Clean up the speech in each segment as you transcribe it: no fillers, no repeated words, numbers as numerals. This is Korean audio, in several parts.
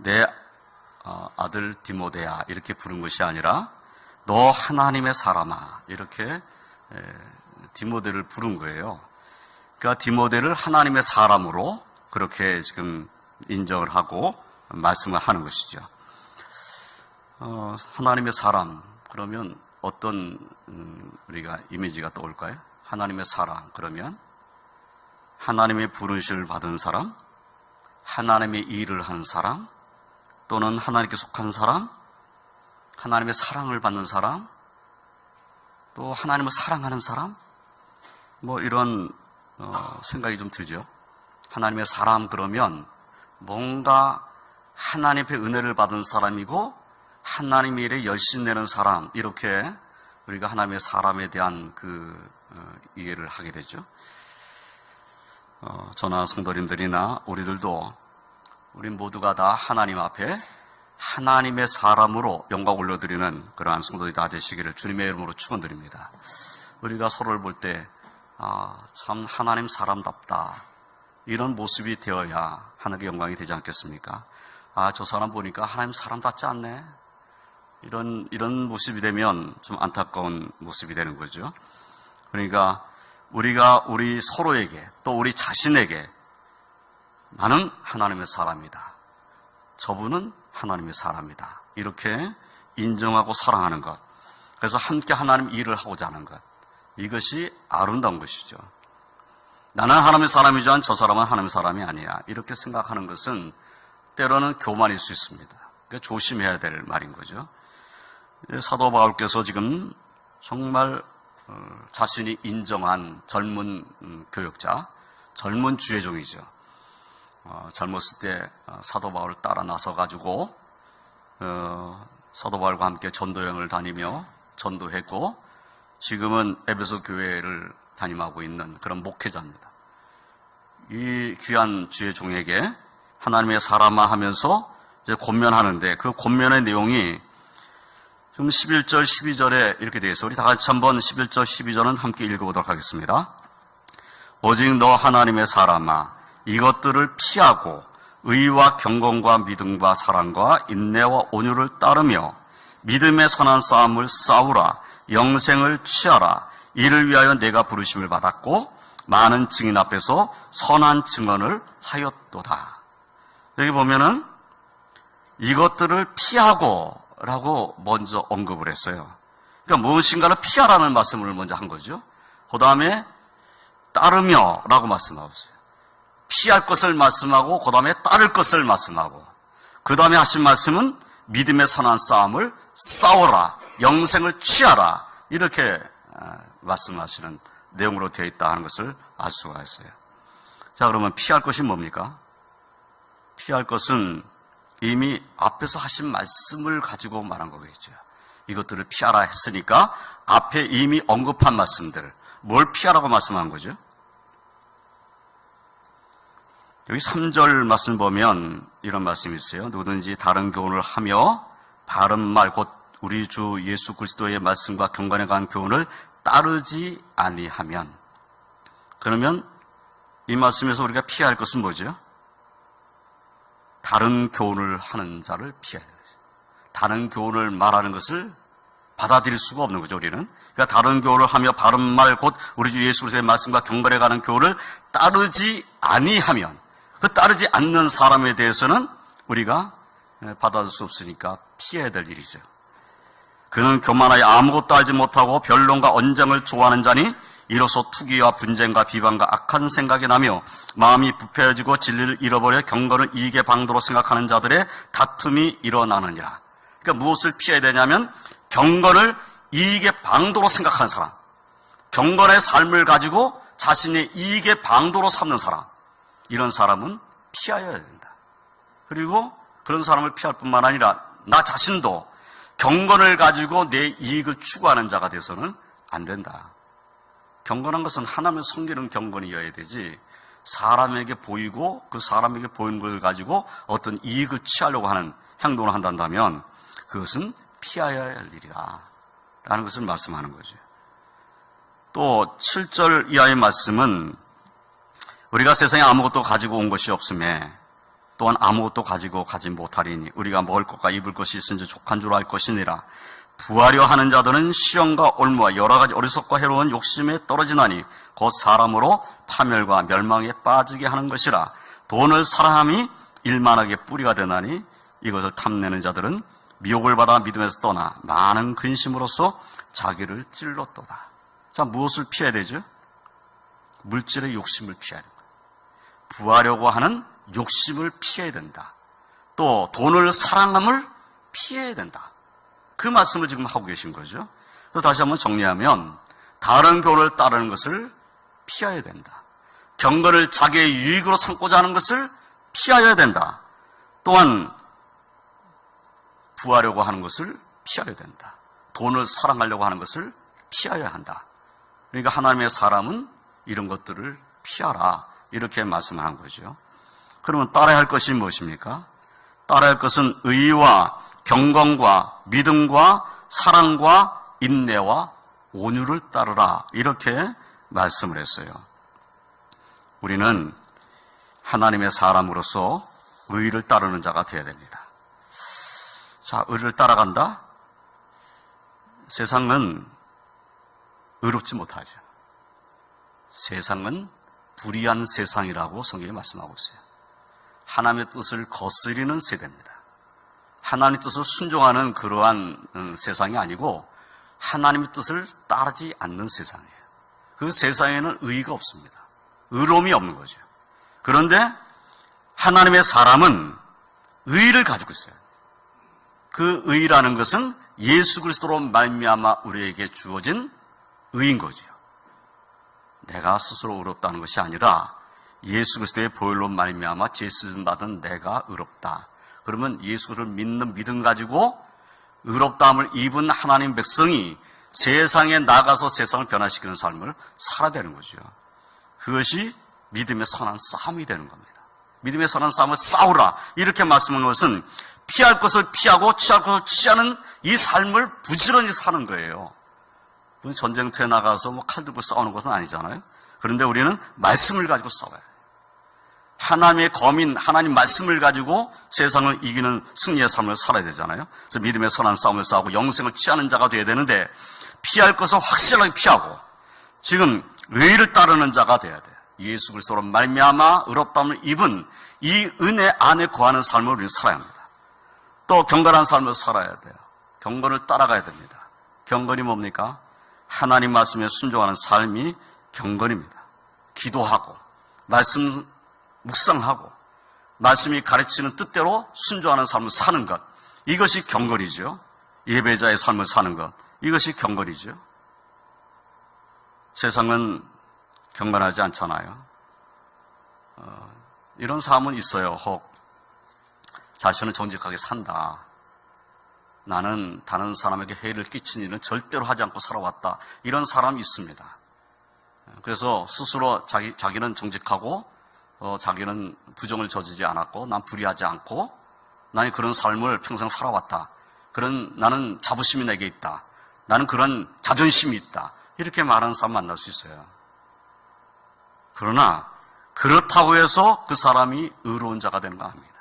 내 아들 디모데야 이렇게 부른 것이 아니라 너 하나님의 사람아 이렇게 디모데를 부른 거예요. 그러니까 디모데를 하나님의 사람으로 그렇게 지금 인정을 하고 말씀을 하는 것이죠. 하나님의 사람 그러면 어떤 우리가 이미지가 떠올까요? 하나님의 사람 그러면 하나님의 부르심을 받은 사람, 하나님의 일을 하는 사람, 또는 하나님께 속한 사람, 하나님의 사랑을 받는 사람, 또 하나님을 사랑하는 사람, 이런 생각이 좀 들죠. 하나님의 사람 그러면 뭔가 하나님의 은혜를 받은 사람이고 하나님의 일에 열심 내는 사람, 이렇게 우리가 하나님의 사람에 대한 이해를 하게 되죠. 저나 성도님들이나 우리 모두가 다 하나님 앞에 하나님의 사람으로 영광 올려드리는 그러한 성도들이 다 되시기를 주님의 이름으로 축원드립니다. 우리가 서로를 볼 때 참 하나님 사람답다 이런 모습이 되어야 하나님의 영광이 되지 않겠습니까? 저 사람 보니까 하나님 사람답지 않네 이런 모습이 되면 좀 안타까운 모습이 되는 거죠. 그러니까 우리가 우리 서로에게 또 우리 자신에게 나는 하나님의 사람이다, 저분은 하나님의 사람이다 이렇게 인정하고 사랑하는 것, 그래서 함께 하나님 일을 하고자 하는 것, 이것이 아름다운 것이죠. 나는 하나님의 사람이지만 저 사람은 하나님의 사람이 아니야 이렇게 생각하는 것은 때로는 교만일 수 있습니다. 그러니까 조심해야 될 말인 거죠. 사도 바울께서 지금 정말 자신이 인정한 젊은 교역자, 젊은 주의종이죠. 젊었을 때 사도 바울을 따라 나서 가지고 사도 바울과 함께 전도여행을 다니며 전도했고 지금은 에베소 교회를 담임하고 있는 그런 목회자입니다. 이 귀한 주의종에게 하나님의 사람아 하면서 이제 권면하는데 그 권면의 내용이 좀 11절, 12절에 이렇게 되어 있어요. 우리 다 같이 한번 11절, 12절은 함께 읽어보도록 하겠습니다. 오직 너 하나님의 사람아 이것들을 피하고 의와 경건과 믿음과 사랑과 인내와 온유를 따르며 믿음의 선한 싸움을 싸우라. 영생을 취하라. 이를 위하여 내가 부르심을 받았고 많은 증인 앞에서 선한 증언을 하였도다. 여기 보면은 이것들을 피하고 라고 먼저 언급을 했어요. 그러니까 무엇인가를 피하라는 말씀을 먼저 한 거죠. 그 다음에 따르며 라고 말씀하고 있어요. 피할 것을 말씀하고 그 다음에 따를 것을 말씀하고 그 다음에 하신 말씀은 믿음의 선한 싸움을 싸워라, 영생을 취하라 이렇게 말씀하시는 내용으로 되어 있다 하는 것을 알 수가 있어요. 자, 그러면 피할 것이 뭡니까? 피할 것은 이미 앞에서 하신 말씀을 가지고 말한 거겠죠. 이것들을 피하라 했으니까 앞에 이미 언급한 말씀들, 뭘 피하라고 말씀한 거죠? 여기 3절 말씀 보면 이런 말씀이 있어요. 누구든지 다른 교훈을 하며 바른 말 곧 우리 주 예수 그리스도의 말씀과 경건에 관한 교훈을 따르지 아니하면, 그러면 이 말씀에서 우리가 피해야 할 것은 뭐죠? 다른 교훈을 하는 자를 피해야 돼요. 다른 교훈을 말하는 것을 받아들일 수가 없는 거죠, 우리는. 그러니까 다른 교훈을 하며 바른 말 곧 우리 주 예수 그리스도의 말씀과 경건에 관한 교훈을 따르지 아니하면, 그 따르지 않는 사람에 대해서는 우리가 받아들일 수 없으니까 피해야 될 일이죠. 그는 교만하여 아무것도 알지 못하고 변론과 언쟁을 좋아하는 자니 이로써 투기와 분쟁과 비방과 악한 생각이 나며 마음이 부패해지고 진리를 잃어버려 경건을 이익의 방도로 생각하는 자들의 다툼이 일어나느니라. 그러니까 무엇을 피해야 되냐면 경건을 이익의 방도로 생각하는 사람, 경건의 삶을 가지고 자신의 이익의 방도로 삼는 사람, 이런 사람은 피하여야 된다. 그리고 그런 사람을 피할 뿐만 아니라 나 자신도 경건을 가지고 내 이익을 추구하는 자가 되어서는 안 된다. 경건한 것은 하나님을 섬기는 경건이어야 되지, 사람에게 보이고 그 사람에게 보이는 걸 가지고 어떤 이익을 취하려고 하는 행동을 한다면 그것은 피하여야 할 일이다 라는 것을 말씀하는 거죠. 또 7절 이하의 말씀은 우리가 세상에 아무것도 가지고 온 것이 없음에 또한 아무것도 가지고 가지 못하리니 우리가 먹을 것과 입을 것이 있은지 족한 줄 알 것이니라. 부하려 하는 자들은 시험과 올무와 여러 가지 어리석고 해로운 욕심에 떨어지나니 곧 사람으로 파멸과 멸망에 빠지게 하는 것이라. 돈을 사랑함이 일만하게 뿌리가 되나니 이것을 탐내는 자들은 미혹을 받아 믿음에서 떠나 많은 근심으로써 자기를 찔렀도다. 자, 무엇을 피해야 되죠? 물질의 욕심을 피해야 된다. 부하려고 하는 욕심을 피해야 된다. 또 돈을 사랑함을 피해야 된다. 그 말씀을 지금 하고 계신 거죠. 그래서 다시 한번 정리하면 다른 교를 따르는 것을 피해야 된다. 경건을 자기의 유익으로 삼고자 하는 것을 피하여야 된다. 또한 부하려고 하는 것을 피하여야 된다. 돈을 사랑하려고 하는 것을 피하여야 한다. 그러니까 하나님의 사람은 이런 것들을 피하라, 이렇게 말씀하는 거죠. 그러면 따라야 할 것이 무엇입니까? 따라야 할 것은 의와 경건과 믿음과 사랑과 인내와 온유를 따르라, 이렇게 말씀을 했어요. 우리는 하나님의 사람으로서 의를 따르는 자가 되어야 됩니다. 자, 의를 따라간다? 세상은 의롭지 못하죠. 세상은 불의한 세상이라고 성경이 말씀하고 있어요. 하나님의 뜻을 거스리는 세대입니다. 하나님의 뜻을 순종하는 그러한 세상이 아니고 하나님의 뜻을 따르지 않는 세상이에요. 그 세상에는 의의가 없습니다. 의로움이 없는 거죠. 그런데 하나님의 사람은 의의를 가지고 있어요. 그 의의라는 것은 예수 그리스도로 말미암아 우리에게 주어진 의인 거죠. 내가 스스로 의롭다는 것이 아니라 예수 그리스도의 보혈로 말미암아 제수님 받은 내가 의롭다. 그러면 예수 그리스도를 믿는 믿음 가지고 의롭다함을 입은 하나님 백성이 세상에 나가서 세상을 변화시키는 삶을 살아야 되는 거죠. 그것이 믿음의 선한 싸움이 되는 겁니다. 믿음의 선한 싸움을 싸우라, 이렇게 말씀한 것은 피할 것을 피하고 취할 것을 취하는 이 삶을 부지런히 사는 거예요. 전쟁터에 나가서 칼 들고 싸우는 것은 아니잖아요. 그런데 우리는 말씀을 가지고 싸워야 돼요. 하나님의 검인, 하나님 말씀을 가지고 세상을 이기는 승리의 삶을 살아야 되잖아요. 그래서 믿음의 선한 싸움을 싸우고 영생을 취하는 자가 되어야 되는데, 피할 것을 확실하게 피하고 지금 의를 따르는 자가 되어야 돼요. 예수 그리스도로 말미암아 의롭다함을 입은 이 은혜 안에 거하는 삶을 우리는 살아야 합니다. 또 경건한 삶을 살아야 돼요. 경건을 따라가야 됩니다. 경건이 뭡니까? 하나님 말씀에 순종하는 삶이 경건입니다. 기도하고 말씀 묵상하고 말씀이 가르치는 뜻대로 순종하는 삶을 사는 것, 이것이 경건이죠. 예배자의 삶을 사는 것, 이것이 경건이죠. 세상은 경건하지 않잖아요. 이런 사람은 있어요. 혹 자신은 정직하게 산다, 나는 다른 사람에게 해를 끼친 일은 절대로 하지 않고 살아왔다, 이런 사람이 있습니다. 그래서 스스로 자기는 정직하고 자기는 부정을 저지르지 않았고 난 불의하지 않고 나는 그런 삶을 평생 살아왔다, 그런 나는 자부심이 내게 있다, 나는 그런 자존심이 있다, 이렇게 말하는 사람 만날 수 있어요. 그러나 그렇다고 해서 그 사람이 의로운 자가 되는 거 아닙니다.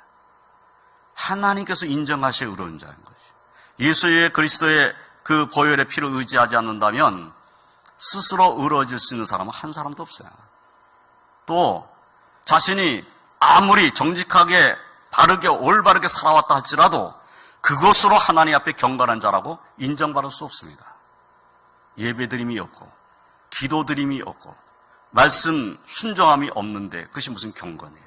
하나님께서 인정하실 의로운 자인 거죠. 예수의 그리스도의 그 보혈의 피를 의지하지 않는다면 스스로 의로워질 수 있는 사람은 한 사람도 없어요. 또 자신이 아무리 정직하게 바르게 올바르게 살아왔다 할지라도 그것으로 하나님 앞에 경건한 자라고 인정받을 수 없습니다. 예배드림이 없고 기도드림이 없고 말씀 순종함이 없는데 그것이 무슨 경건이에요.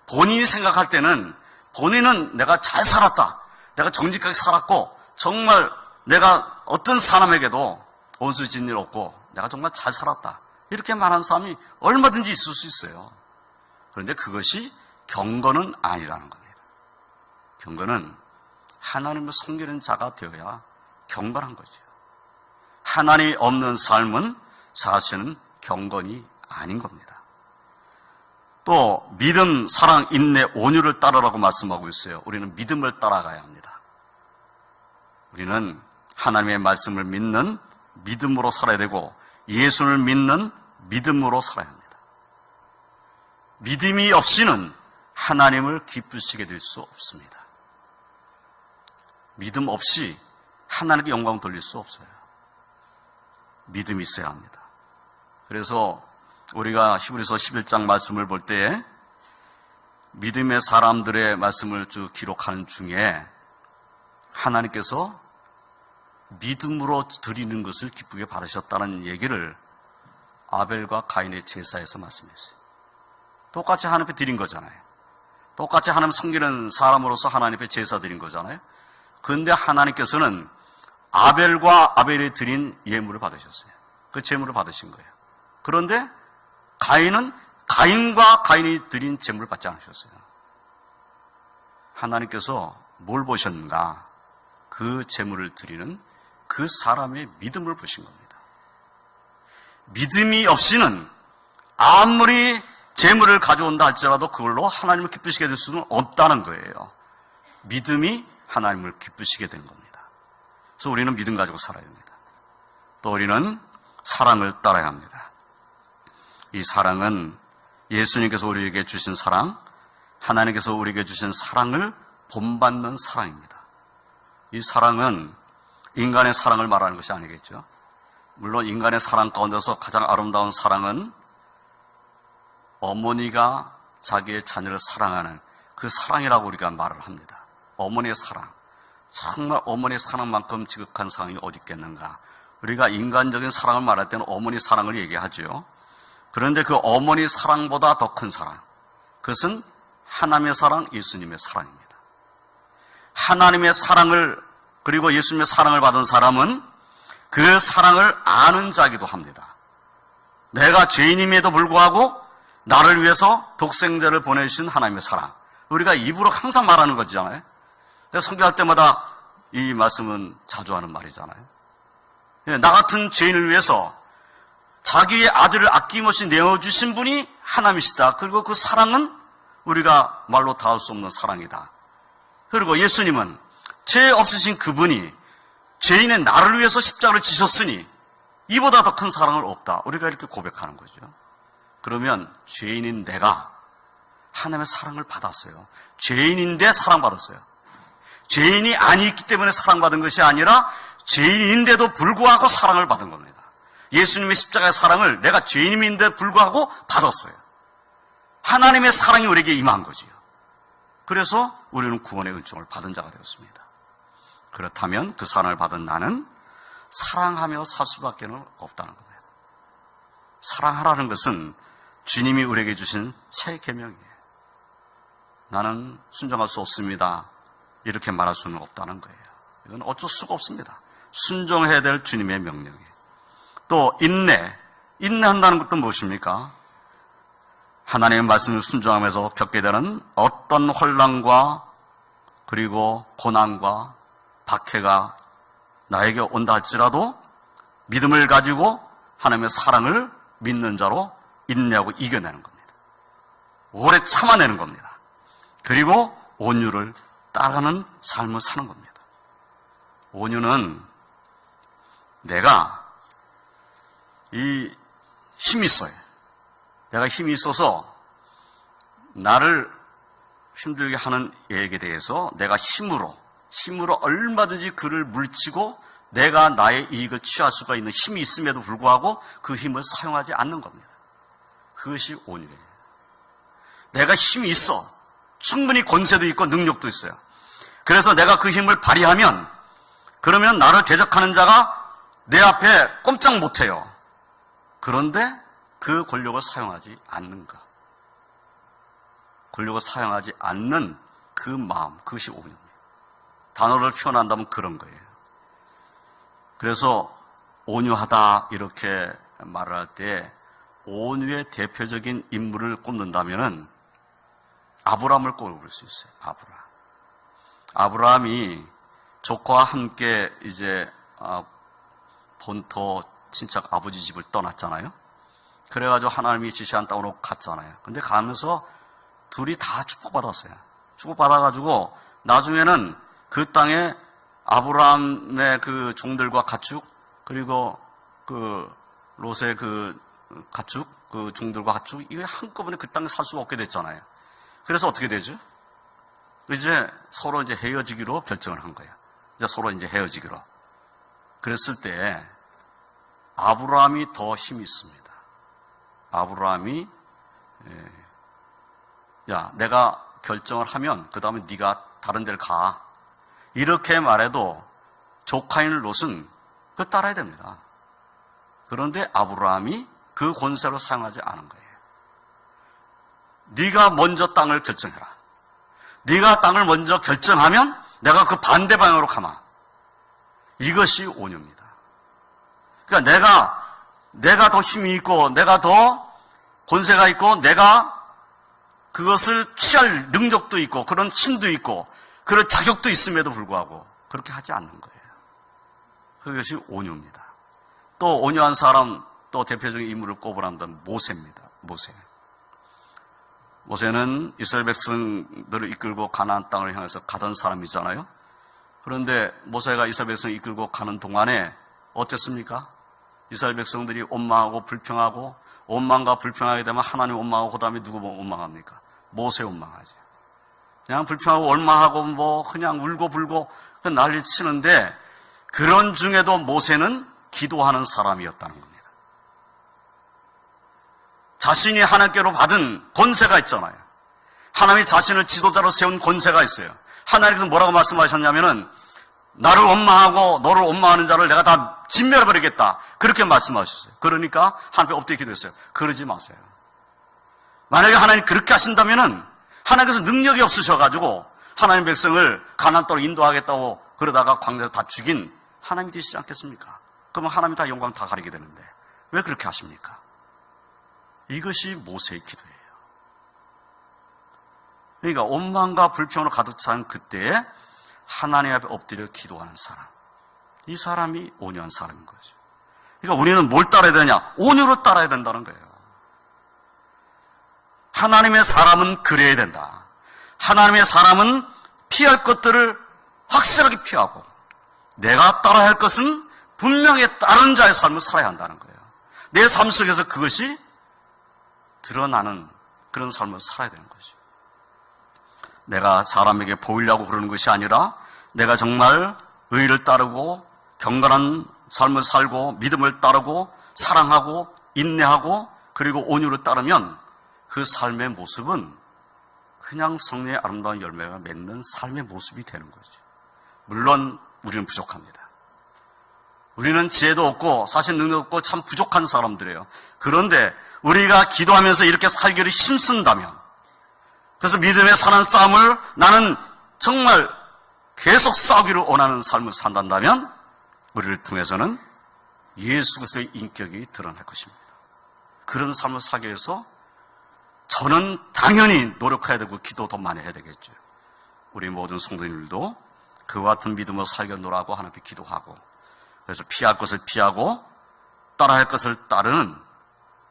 본인이 생각할 때는 본인은 내가 잘 살았다, 내가 정직하게 살았고 정말 내가 어떤 사람에게도 원수 짓는 일 없고 내가 정말 잘 살았다, 이렇게 말하는 사람이 얼마든지 있을 수 있어요. 그런데 그것이 경건은 아니라는 겁니다. 경건은 하나님을 섬기는 자가 되어야 경건한 거죠. 하나님이 없는 삶은 사실은 경건이 아닌 겁니다. 또 믿음, 사랑, 인내, 온유를 따르라고 말씀하고 있어요. 우리는 믿음을 따라가야 합니다. 우리는 하나님의 말씀을 믿는 믿음으로 살아야 되고 예수를 믿는 믿음으로 살아야 합니다. 믿음이 없이는 하나님을 기쁘시게 될 수 없습니다. 믿음 없이 하나님께 영광 돌릴 수 없어요. 믿음이 있어야 합니다. 그래서 우리가 히브리서 11장 말씀을 볼 때 믿음의 사람들의 말씀을 쭉 기록하는 중에 하나님께서 믿음으로 드리는 것을 기쁘게 받으셨다는 얘기를 아벨과 가인의 제사에서 말씀했어요. 똑같이 하나님 앞에 드린 거잖아요. 똑같이 하나님 섬기는 사람으로서 하나님 앞에 제사 드린 거잖아요. 그런데 하나님께서는 아벨과 아벨이 드린 예물을 받으셨어요. 그 제물을 받으신 거예요. 그런데 가인은 가인과 가인이 드린 제물을 받지 않으셨어요. 하나님께서 뭘 보셨는가? 그 제물을 드리는 그 사람의 믿음을 보신 겁니다. 믿음이 없이는 아무리 제물을 가져온다 할지라도 그걸로 하나님을 기쁘시게 될 수는 없다는 거예요. 믿음이 하나님을 기쁘시게 된 겁니다. 그래서 우리는 믿음 가지고 살아야 합니다. 또 우리는 사랑을 따라야 합니다. 이 사랑은 예수님께서 우리에게 주신 사랑, 하나님께서 우리에게 주신 사랑을 본받는 사랑입니다. 이 사랑은 인간의 사랑을 말하는 것이 아니겠죠. 물론 인간의 사랑 가운데서 가장 아름다운 사랑은 어머니가 자기의 자녀를 사랑하는 그 사랑이라고 우리가 말을 합니다. 어머니의 사랑. 정말 어머니의 사랑만큼 지극한 사랑이 어디 있겠는가. 우리가 인간적인 사랑을 말할 때는 어머니 사랑을 얘기하죠. 그런데 그 어머니 사랑보다 더 큰 사랑, 그것은 하나님의 사랑, 예수님의 사랑입니다. 하나님의 사랑을 그리고 예수님의 사랑을 받은 사람은 그 사랑을 아는 자이기도 합니다. 내가 죄인임에도 불구하고 나를 위해서 독생자를 보내주신 하나님의 사랑, 우리가 입으로 항상 말하는 거잖아요. 내가 선교할 때마다 이 말씀은 자주 하는 말이잖아요. 나 같은 죄인을 위해서 자기의 아들을 아낌없이 내어주신 분이 하나님이시다. 그리고 그 사랑은 우리가 말로 닿을 수 없는 사랑이다. 그리고 예수님은 죄 없으신 그분이 죄인의 나를 위해서 십자가를 지셨으니 이보다 더 큰 사랑은 없다. 우리가 이렇게 고백하는 거죠. 그러면 죄인인 내가 하나님의 사랑을 받았어요. 죄인인데 사랑받았어요. 죄인이 아니기 때문에 사랑받은 것이 아니라 죄인인데도 불구하고 사랑을 받은 겁니다. 예수님의 십자가의 사랑을 내가 죄인인데 불구하고 받았어요. 하나님의 사랑이 우리에게 임한 거지요. 그래서 우리는 구원의 은총을 받은 자가 되었습니다. 그렇다면 그 사랑을 받은 나는 사랑하며 살 수밖에 없다는 겁니다. 사랑하라는 것은 주님이 우리에게 주신 새 계명이에요. 나는 순종할 수 없습니다. 이렇게 말할 수는 없다는 거예요. 이건 어쩔 수가 없습니다. 순종해야 될 주님의 명령이에요. 또 인내한다는 것도 무엇입니까? 하나님의 말씀을 순종하면서 겪게 되는 어떤 혼란과 그리고 고난과 박해가 나에게 온다 할지라도 믿음을 가지고 하나님의 사랑을 믿는 자로 인내하고 이겨내는 겁니다. 오래 참아내는 겁니다. 그리고 온유를 따라가는 삶을 사는 겁니다. 온유는 내가 힘이 있어요. 내가 힘이 있어서 나를 힘들게 하는 얘에 대해서 내가 힘으로 얼마든지 그를 물치고 내가 나의 이익을 취할 수가 있는 힘이 있음에도 불구하고 그 힘을 사용하지 않는 겁니다. 그것이 온유예요. 내가 힘이 있어. 충분히 권세도 있고 능력도 있어요. 그래서 내가 그 힘을 발휘하면 그러면 나를 대적하는 자가 내 앞에 꼼짝 못해요. 그런데 그 권력을 사용하지 않는가. 권력을 사용하지 않는 그 마음, 그것이 온유입니다. 단어를 표현한다면 그런 거예요. 그래서 온유하다 이렇게 말을 할 때 온유의 대표적인 인물을 꼽는다면은 아브라함을 꼽을 수 있어요. 아브라함이 조카와 함께 이제 본토 친척 아버지 집을 떠났잖아요. 그래가지고 하나님이 지시한 땅으로 갔잖아요. 근데 가면서 둘이 다 축복받았어요. 축복받아가지고 나중에는 그 땅에 아브라함의 그 종들과 가축, 그리고 그 롯의 그 가축, 그 종들과 가축, 이게 한꺼번에 그 땅에 살 수가 없게 됐잖아요. 그래서 어떻게 되죠? 이제 서로 이제 헤어지기로 결정을 한 거예요. 이제 서로 이제 헤어지기로. 그랬을 때 아브라함이 더 힘이 있습니다. 아브라함이 야, 내가 결정을 하면 그 다음에 네가 다른 데를 가. 이렇게 말해도 조카인 롯은 그걸 따라야 됩니다. 그런데 아브라함이 그 권세로 사용하지 않은 거예요. 네가 먼저 땅을 결정해라. 네가 땅을 먼저 결정하면 내가 그 반대 방향으로 가마. 이것이 온유입니다. 그러니까 내가 더 힘이 있고 내가 더 권세가 있고 내가 그것을 취할 능력도 있고 그런 힘도 있고 그런 자격도 있음에도 불구하고 그렇게 하지 않는 거예요. 그것이 온유입니다. 또 온유한 사람 또 대표적인 인물을 꼽으라면 모세입니다. 모세는 이스라엘 백성들을 이끌고 가나안 땅을 향해서 가던 사람이잖아요. 그런데 모세가 이스라엘 백성을 이끌고 가는 동안에 어땠습니까? 이스라엘 백성들이 원망하고 불평하고 원망과 불평하게 되면 하나님 원망하고 그 다음에 누구 원망합니까? 모세 원망하죠. 그냥 불평하고 원망하고 그냥 울고 불고 난리 치는데 그런 중에도 모세는 기도하는 사람이었다는 겁니다. 자신이 하나님께로 받은 권세가 있잖아요. 하나님이 자신을 지도자로 세운 권세가 있어요. 하나님께서 뭐라고 말씀하셨냐면은 나를 원망하고 너를 원망하는 자를 내가 다 진멸해버리겠다. 그렇게 말씀하셨어요. 그러니까 하나님 엎드려 기도했어요. 그러지 마세요. 만약에 하나님 그렇게 하신다면은 하나님께서 능력이 없으셔가지고 하나님 백성을 가나안 땅으로 인도하겠다고 그러다가 광야에서 다 죽인 하나님이 되시지 않겠습니까? 그러면 하나님이 다 영광 다 가리게 되는데 왜 그렇게 하십니까? 이것이 모세의 기도예요. 그러니까 원망과 불평으로 가득 찬 그때에 하나님 앞에 엎드려 기도하는 사람, 이 사람이 온유한 사람인 거죠. 그러니까 우리는 뭘 따라야 되냐? 온유로 따라야 된다는 거예요. 하나님의 사람은 그래야 된다. 하나님의 사람은 피할 것들을 확실하게 피하고 내가 따라야 할 것은 분명히 다른 자의 삶을 살아야 한다는 거예요. 내 삶 속에서 그것이 드러나는 그런 삶을 살아야 되는 거죠. 내가 사람에게 보이려고 그러는 것이 아니라 내가 정말 의를 따르고 경건한 삶을 살고 믿음을 따르고 사랑하고 인내하고 그리고 온유를 따르면 그 삶의 모습은 그냥 성령의 아름다운 열매가 맺는 삶의 모습이 되는 거죠. 물론 우리는 부족합니다. 우리는 지혜도 없고 사실 능력 없고 참 부족한 사람들이에요. 그런데 우리가 기도하면서 이렇게 살기를 힘쓴다면, 그래서 믿음의 선한 싸움을 나는 정말 계속 싸우기를 원하는 삶을 산다면 우리를 통해서는 예수 그리스도의 인격이 드러날 것입니다. 그런 삶을 살기 위해서 저는 당연히 노력해야 되고 기도 더 많이 해야 되겠죠. 우리 모든 성도님들도 그와 같은 믿음으로 살겠노라고 하나님께 기도하고, 그래서 피할 것을 피하고 따라야 할 것을 따르는,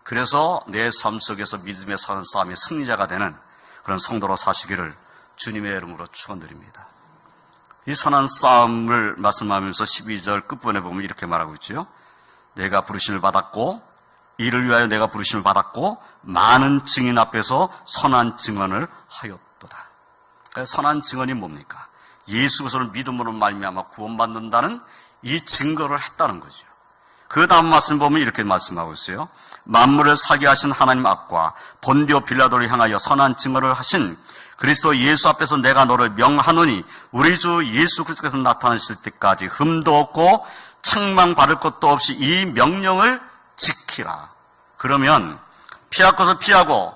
그래서 내 삶 속에서 믿음의 사는 싸움의 승리자가 되는 그런 성도로 사시기를 주님의 이름으로 축원드립니다. 이 선한 싸움을 말씀하면서 12절 끝부분에 보면 이렇게 말하고 있죠. 내가 부르심을 받았고, 이를 위하여 내가 부르심을 받았고 많은 증인 앞에서 선한 증언을 하였도다. 선한 증언이 뭡니까? 예수 그리스도를 믿음으로 말미암아 구원받는다는 이 증거를 했다는 거죠. 그 다음 말씀 보면 이렇게 말씀하고 있어요. 만물을 사게 하신 하나님 앞과 본디오 빌라도를 향하여 선한 증언을 하신 그리스도 예수 앞에서 내가 너를 명하노니 우리 주 예수 그리스도께서 나타나실 때까지 흠도 없고 책망받을 것도 없이 이 명령을 지키라. 그러면 피할 것을 피하고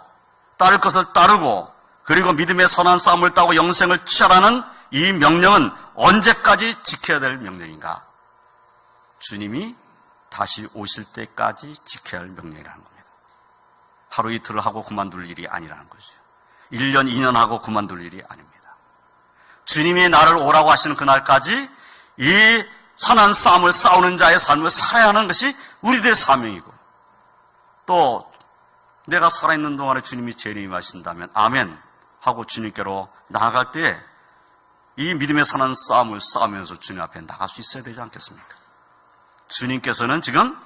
따를 것을 따르고 그리고 믿음의 선한 싸움을 따고 영생을 취하라는 이 명령은 언제까지 지켜야 될 명령인가? 주님이 다시 오실 때까지 지켜야 할 명령이라는 겁니다. 하루 이틀을 하고 그만둘 일이 아니라는 거죠. 1년, 2년 하고 그만둘 일이 아닙니다. 주님이 나를 오라고 하시는 그날까지 이 선한 싸움을 싸우는 자의 삶을 살아야 하는 것이 우리들의 사명이고, 또 내가 살아있는 동안에 주님이 재림하신다면 아멘 하고 주님께로 나아갈 때 이 믿음의 선한 싸움을 싸우면서 주님 앞에 나갈 수 있어야 되지 않겠습니까? 주님께서는 지금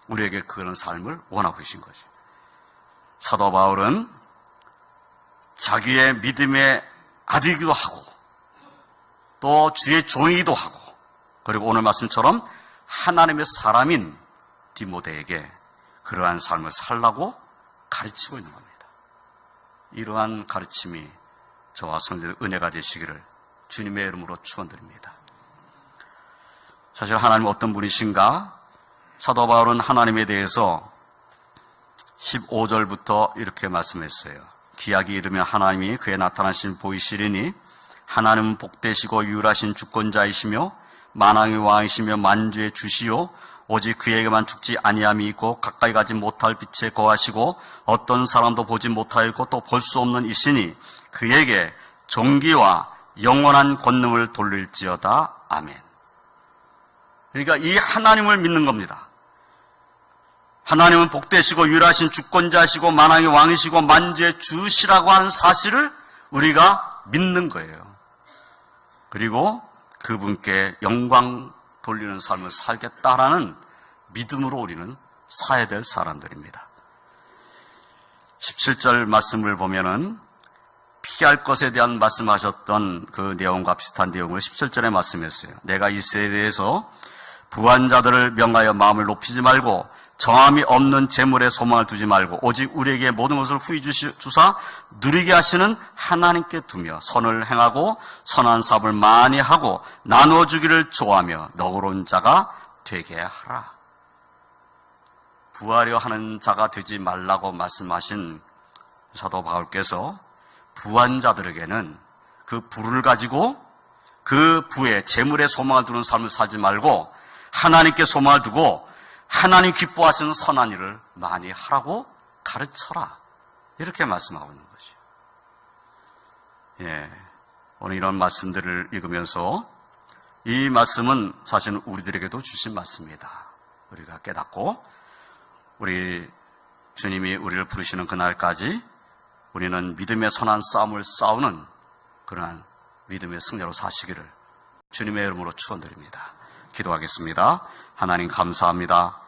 우리에게 그런 삶을 원하고 계신 거죠. 사도 바울은 자기의 믿음의 아들이기도 하고 또 주의 종이기도 하고 그리고 오늘 말씀처럼 하나님의 사람인 디모데에게 그러한 삶을 살라고 가르치고 있는 겁니다. 이러한 가르침이 저와 성도들 은혜가 되시기를 주님의 이름으로 축원드립니다. 사실 하나님 어떤 분이신가? 사도 바울은 하나님에 대해서 15절부터 이렇게 말씀했어요. 기약이 이르면 하나님이 그에 나타나신 보이시리니 하나님은 복되시고 유일하신 주권자이시며 만왕의 왕이시며 만주의 주시요 오직 그에게만 죽지 아니함이 있고 가까이 가지 못할 빛에 거하시고 어떤 사람도 보지 못하였고 또 볼 수 없는 이시니 그에게 존귀와 영원한 권능을 돌릴지어다. 아멘. 그러니까 이 하나님을 믿는 겁니다. 하나님은 복되시고 유일하신 주권자시고 만왕의 왕이시고 만주의 주시라고 하는 사실을 우리가 믿는 거예요. 그리고 그분께 영광 돌리는 삶을 살겠다라는 믿음으로 우리는 살아야 될 사람들입니다. 17절 말씀을 보면은 피할 것에 대한 말씀하셨던 그 내용과 비슷한 내용을 17절에 말씀했어요. 내가 이 세대에서 부한 자들을 명하여 마음을 높이지 말고 정함이 없는 재물에 소망을 두지 말고 오직 우리에게 모든 것을 후히 주사 누리게 하시는 하나님께 두며 선을 행하고 선한 사업을 많이 하고 나눠주기를 좋아하며 너그러운 자가 되게 하라. 부하려 하는 자가 되지 말라고 말씀하신 사도 바울께서 부한 자들에게는 그 부를 가지고 그 부에 재물에 소망을 두는 삶을 살지 말고 하나님께 소망을 두고 하나님 기뻐하시는 선한 일을 많이 하라고 가르쳐라. 이렇게 말씀하고 있는 거죠. 예, 오늘 이런 말씀들을 읽으면서 이 말씀은 사실 우리들에게도 주신 말씀입니다. 우리가 깨닫고 우리 주님이 우리를 부르시는 그날까지 우리는 믿음의 선한 싸움을 싸우는 그러한 믿음의 승리로 사시기를 주님의 이름으로 축원드립니다. 기도하겠습니다. 하나님 감사합니다.